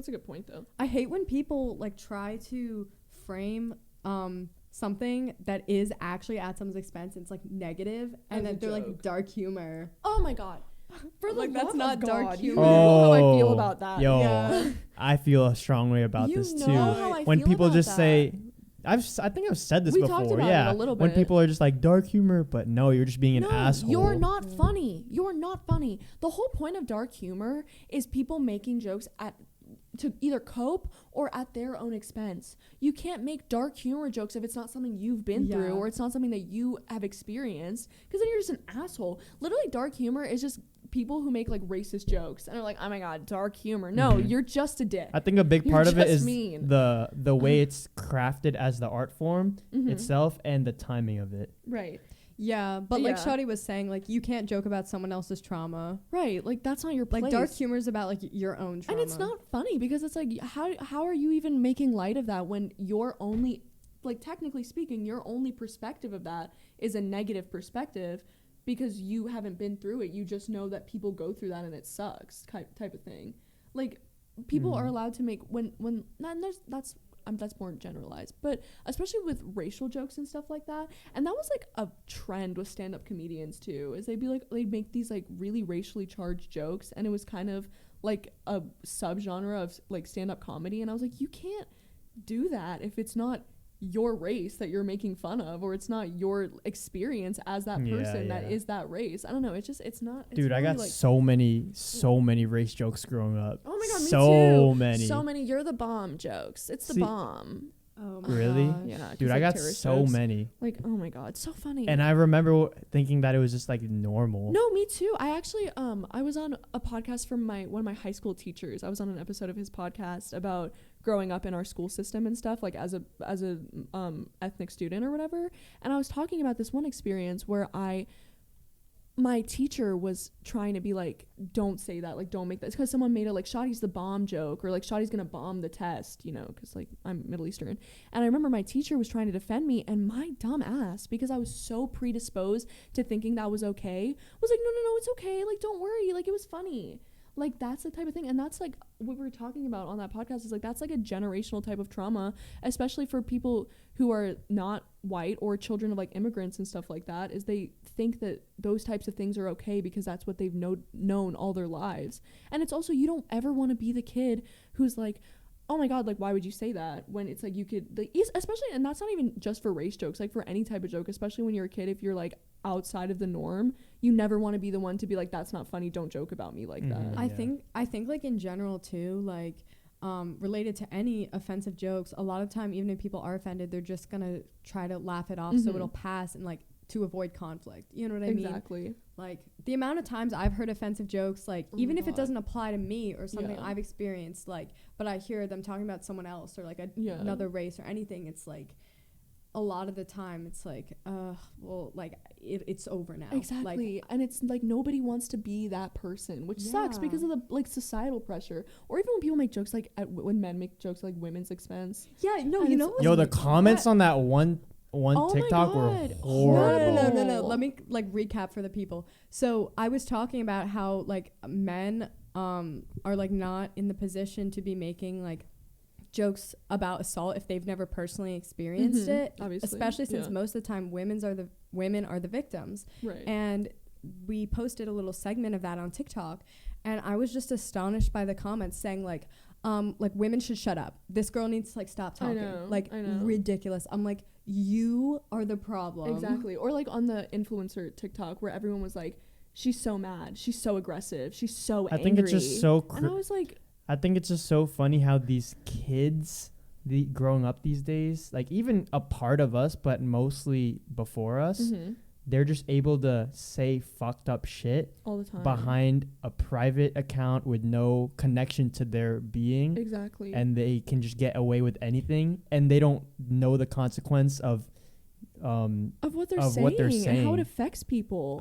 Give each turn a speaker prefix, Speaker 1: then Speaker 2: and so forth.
Speaker 1: That's a good point, though.
Speaker 2: I hate when people like try to frame something that is actually at someone's expense and it's like negative, and then they're like dark humor.
Speaker 1: Oh my god. For the
Speaker 2: like that's
Speaker 1: love
Speaker 2: not
Speaker 1: of
Speaker 2: dark
Speaker 1: God,
Speaker 2: humor.
Speaker 1: You know how I feel about that.
Speaker 3: Yo,
Speaker 2: Yeah.
Speaker 3: I feel a strong way about this too.
Speaker 1: How I
Speaker 3: when
Speaker 1: feel
Speaker 3: people
Speaker 1: about
Speaker 3: just
Speaker 1: that.
Speaker 3: say, I think I've said this
Speaker 1: We
Speaker 3: before.
Speaker 1: talked about
Speaker 3: yeah,
Speaker 1: it a little
Speaker 3: when
Speaker 1: bit.
Speaker 3: people are just like dark humor, but no, you're just being an asshole.
Speaker 1: You're not funny. You're not funny. The whole point of dark humor is people making jokes to either cope or at their own expense. You can't make dark humor jokes if it's not something you've been through or it's not something that you have experienced, because then you're just an asshole. Literally, dark humor is just people who make like racist jokes and are like, oh my god, dark humor. No, you're just a dick.
Speaker 3: I think a big part of it is
Speaker 1: mean.
Speaker 3: the way it's crafted as the art form itself and the timing of it.
Speaker 1: Right.
Speaker 2: Yeah, but like Shawty was saying, like you can't joke about someone else's trauma.
Speaker 1: Right, like that's not your place.
Speaker 2: Like dark humor is about like your own trauma.
Speaker 1: And it's not funny because it's like how are you even making light of that when your only, like technically speaking, your only perspective of that is a negative perspective because you haven't been through it. You just know that people go through that and it sucks type of thing. Like people are allowed to make that's more generalized, but especially with racial jokes and stuff like that. And that was like a trend with stand-up comedians too, is they'd make these like really racially charged jokes, and it was kind of like a subgenre of like stand-up comedy. And I was like, you can't do that if it's not your race that you're making fun of, or it's not your experience as that person that is that race. I don't know, it's not. Dude,
Speaker 3: really, I got like so many race jokes growing up.
Speaker 1: Oh my god, me
Speaker 3: too.
Speaker 1: So many you're the bomb jokes. It's the bomb.
Speaker 2: Oh my
Speaker 3: really
Speaker 2: gosh.
Speaker 1: Yeah,
Speaker 3: dude,
Speaker 1: like
Speaker 3: I got so
Speaker 1: jokes.
Speaker 3: many.
Speaker 1: Like, oh my god, it's so funny.
Speaker 3: And I remember thinking that it was just like normal.
Speaker 1: No, me too. I actually I was on a podcast from one of my high school teachers. I was on an episode of his podcast about growing up in our school system and stuff, like as a ethnic student or whatever. And I was talking about this one experience where my teacher was trying to be like, don't say that, like don't make that. It's because someone made it like Shawty's the bomb joke, or like Shawty's gonna bomb the test, you know, because like I'm Middle Eastern. And I remember my teacher was trying to defend me, and my dumb ass, because I was so predisposed to thinking that was okay, was like, no, it's okay, like don't worry, like it was funny. Like that's the type of thing, and that's like what we were talking about on that podcast, is like that's like a generational type of trauma, especially for people who are not white or children of like immigrants and stuff like that, is they think that those types of things are okay because that's what they've known all their lives. And it's also, you don't ever want to be the kid who's like, oh my god, like why would you say that, when it's like you could, like, especially, and that's not even just for race jokes, like for any type of joke, especially when you're a kid, if you're like outside of the norm, you never want to be the one to be like, that's not funny, don't joke about me like that.
Speaker 2: I think like in general too, like related to any offensive jokes, a lot of time, even if people are offended, they're just gonna try to laugh it off so it'll pass, and like to avoid conflict, you know what I mean?
Speaker 1: Exactly.
Speaker 2: Like the amount of times I've heard offensive jokes, like even if it doesn't apply to me or something I've experienced, like, but I hear them talking about someone else or like another race or anything, it's like a lot of the time it's like well, like it's over now.
Speaker 1: Exactly.
Speaker 2: Like,
Speaker 1: and it's like nobody wants to be that person, which sucks because of the like societal pressure, or even when people make jokes like when men make jokes like women's expense.
Speaker 2: Yeah, no, you know what's
Speaker 3: the comments on that one TikTok were horrible.
Speaker 2: No. Let me like recap for the people. So I was talking about how like men are like not in the position to be making like jokes about assault if they've never personally experienced it, obviously, especially since most of the time women are the victims.
Speaker 1: Right.
Speaker 2: And we posted a little segment of that on TikTok, and I was just astonished by the comments saying like women should shut up. This girl needs to like stop talking. I know. Ridiculous. I'm like, you are the problem.
Speaker 1: Exactly. Or like on the influencer TikTok where everyone was like, she's so mad, she's so aggressive, she's so angry.
Speaker 3: I think it's just so
Speaker 1: and I was like,
Speaker 3: I think it's just so funny how these kids growing up these days, like even a part of us, but mostly before us, they're just able to say fucked up shit
Speaker 1: all the time
Speaker 3: behind a private account with no connection to their being.
Speaker 1: Exactly.
Speaker 3: And they can just get away with anything, and they don't know the consequence of
Speaker 1: what they're saying and how it affects people.